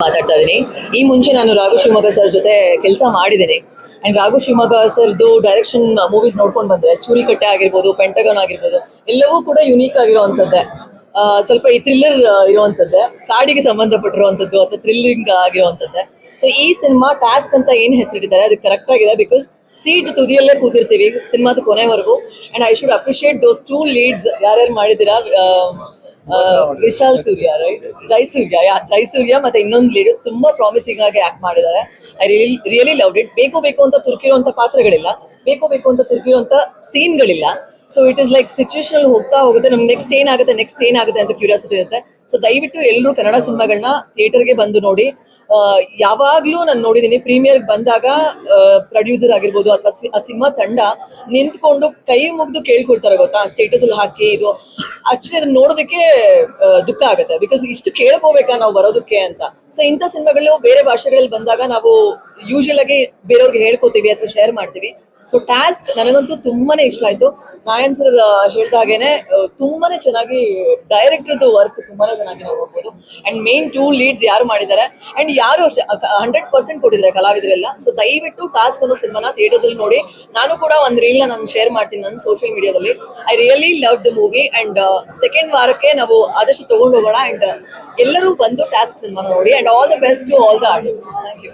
ಮಾತಾಡ್ತಾ ಇದ್ದೀನಿ. ಈ ಮುಂಚೆ ನಾನು ರಾಘು ಶಿವಮೊಗ್ಗ ಸರ್ ಜೊತೆ ಕೆಲಸ ಮಾಡಿದ್ದೀನಿ. ಅಂಡ್ ರಾಘು ಶಿವಮೊಗ್ಗ ಸರ್ದು ಡೈರೆಕ್ಷನ್ ಮೂವೀಸ್ ನೋಡ್ಕೊಂಡು ಬಂದ್ರೆ ಚೂರಿಕಟ್ಟೆ ಆಗಿರ್ಬೋದು, ಪೆಂಟಗನ್ ಆಗಿರ್ಬೋದು, ಎಲ್ಲವೂ ಕೂಡ ಯುನೀಕ್ ಆಗಿರುವಂತದ್ದೇ. ಸ್ವಲ್ಪ ಈ ಥ್ರಿಲ್ಲರ್ ಇರುವಂತದ್ದೇ, ಕಾಡಿಗೆ ಸಂಬಂಧಪಟ್ಟಿರುವಂತದ್ದು ಅಥವಾ ಥ್ರಿಲ್ಲಿಂಗ್ ಆಗಿರುವಂತದ್ದೇ. ಸೊ ಈ ಸಿನಿಮಾ ಟಾಸ್ಕ್ ಅಂತ ಏನ್ ಹೆಸರಿಟ್ಟಿದ್ದಾರೆ ಅದು ಕರೆಕ್ಟ್ ಆಗಿದೆ. ಬಿಕಾಸ್ ಸೀಟ್ ತುದಿಯಲ್ಲೇ ಕೂತಿರ್ತೀವಿ ಸಿನಿಮಾದ ಕೊನೆವರೆಗೂ. And I should appreciate those 2 leads ಯಾರ್ಯಾರು ಮಾಡಿದಿರಾ. ವಿಶಾಲ್ ಸೂರ್ಯ, ರೈಟ್? ಜೈ ಸೂರ್ಯ ಮತ್ತೆ ಇನ್ನೊಂದು ಲೀಡ್ ತುಂಬಾ ಪ್ರಾಮಿಸಿಂಗ್ ಆಗಿ ಆಕ್ಟ್ ಮಾಡಿದ್ದಾರೆ. I really loved it. ಬೇಕು ಅಂತ ತುರ್ಕಿರುವಂತ ಪಾತ್ರಗಳಿಲ್ಲ, ಬೇಕು ಅಂತ ತುರ್ಕಿರುವಂತ ಸೀನ್ಗಳಿಲ್ಲ. So it is like situation ಹೋಗ್ತಾ ಹೋಗುತ್ತೆ, ನಮ್ಗೆ ನೆಕ್ಸ್ಟ್ ಏನಾಗುತ್ತೆ ಅಂತ ಕ್ಯೂರಿಯಾಸಿಟಿ ಇರುತ್ತೆ. ಸೊ ದಯವಿಟ್ಟು ಎಲ್ಲರೂ ಕನ್ನಡ ಸಿನಿಮಾಗಳನ್ನ ಥಿಯೇಟರ್ಗೆ ಬಂದು ನೋಡಿ. ಯಾವಾಗ್ಲೂ ನಾನು ನೋಡಿದೀನಿ, ಪ್ರೀಮಿಯರ್ ಬಂದಾಗ ಪ್ರೊಡ್ಯೂಸರ್ ಆಗಿರ್ಬೋದು ಅಥವಾ ಆ ಸಿನಿಮಾ ತಂಡ ನಿಂತ್ಕೊಂಡು ಕೈ ಮುಗ್ದು ಕೇಳ್ಕೊಳ್ತಾರೆ ಗೊತ್ತಾ, ಸ್ಟೇಟಸ್ ಅಲ್ಲಿ ಹಾಕಿ. ಇದು ಆಕ್ಚುಲಿ ಅದನ್ನ ನೋಡೋದಕ್ಕೆ ದುಃಖ ಆಗುತ್ತೆ. ಬಿಕಾಸ್ ಇಷ್ಟು ಕೇಳ್ಕೋಬೇಕಾ ನಾವು ಬರೋದಕ್ಕೆ ಅಂತ. ಸೊ ಇಂಥ ಸಿನಿಮಾಗಳು ಬೇರೆ ಭಾಷೆಗಳಲ್ಲಿ ಬಂದಾಗ ನಾವು ಯೂಶುವಲ್ ಆಗಿ ಬೇರೆಯವ್ರಿಗೆ ಹೇಳ್ಕೊತೀವಿ ಅಥವಾ ಶೇರ್ ಮಾಡ್ತೀವಿ. ಸೊ ಟಾಸ್ಕ್ ನನಗಂತೂ ತುಂಬಾನೇ ಇಷ್ಟ ಆಯ್ತು. ನಾರಾಯಣ್ ಸರ್ ಹೇಳ್ದ ಹಾಗೇನೆ ತುಂಬಾನೇ ಚೆನ್ನಾಗಿ ಡೈರೆಕ್ಟರ್ದು ವರ್ಕ್ ತುಂಬಾನೇ ಚೆನ್ನಾಗಿ ನಾವು ನೋಡ್ಬೋದು. ಅಂಡ್ ಮೇನ್ 2 ಲೀಡ್ಸ್ ಯಾರು ಮಾಡಿದ್ದಾರೆ ಅಂಡ್ ಯಾರು ಅಷ್ಟೇ 100% ಕೊಟ್ಟಿದ್ದಾರೆ ಕಲಾವಿದರೆಲ್ಲ. ಸೊ ದಯವಿಟ್ಟು ಟಾಸ್ಕ್ ಅನ್ನೋ ಸಿನಿಮಾನ ಥಿಯೇಟರ್ಸ್ ಅಲ್ಲಿ ನೋಡಿ. ನಾನು ಕೂಡ ಒಂದು ರೀಲ್ ನಾನು ಶೇರ್ ಮಾಡ್ತೀನಿ ನನ್ನ ಸೋಷಿಯಲ್ ಮೀಡಿಯಾದಲ್ಲಿ. I really love the movie. And second ವಾರಕ್ಕೆ ನಾವು ಆದಷ್ಟು ತಗೊಂಡು ಹೋಗೋಣ. ಅಂಡ್ ಎಲ್ಲರೂ ಬಂದು ಟಾಸ್ಕ್ ಸಿನಿಮಾನ ನೋಡಿ. And all the best to all the artist. Thank you.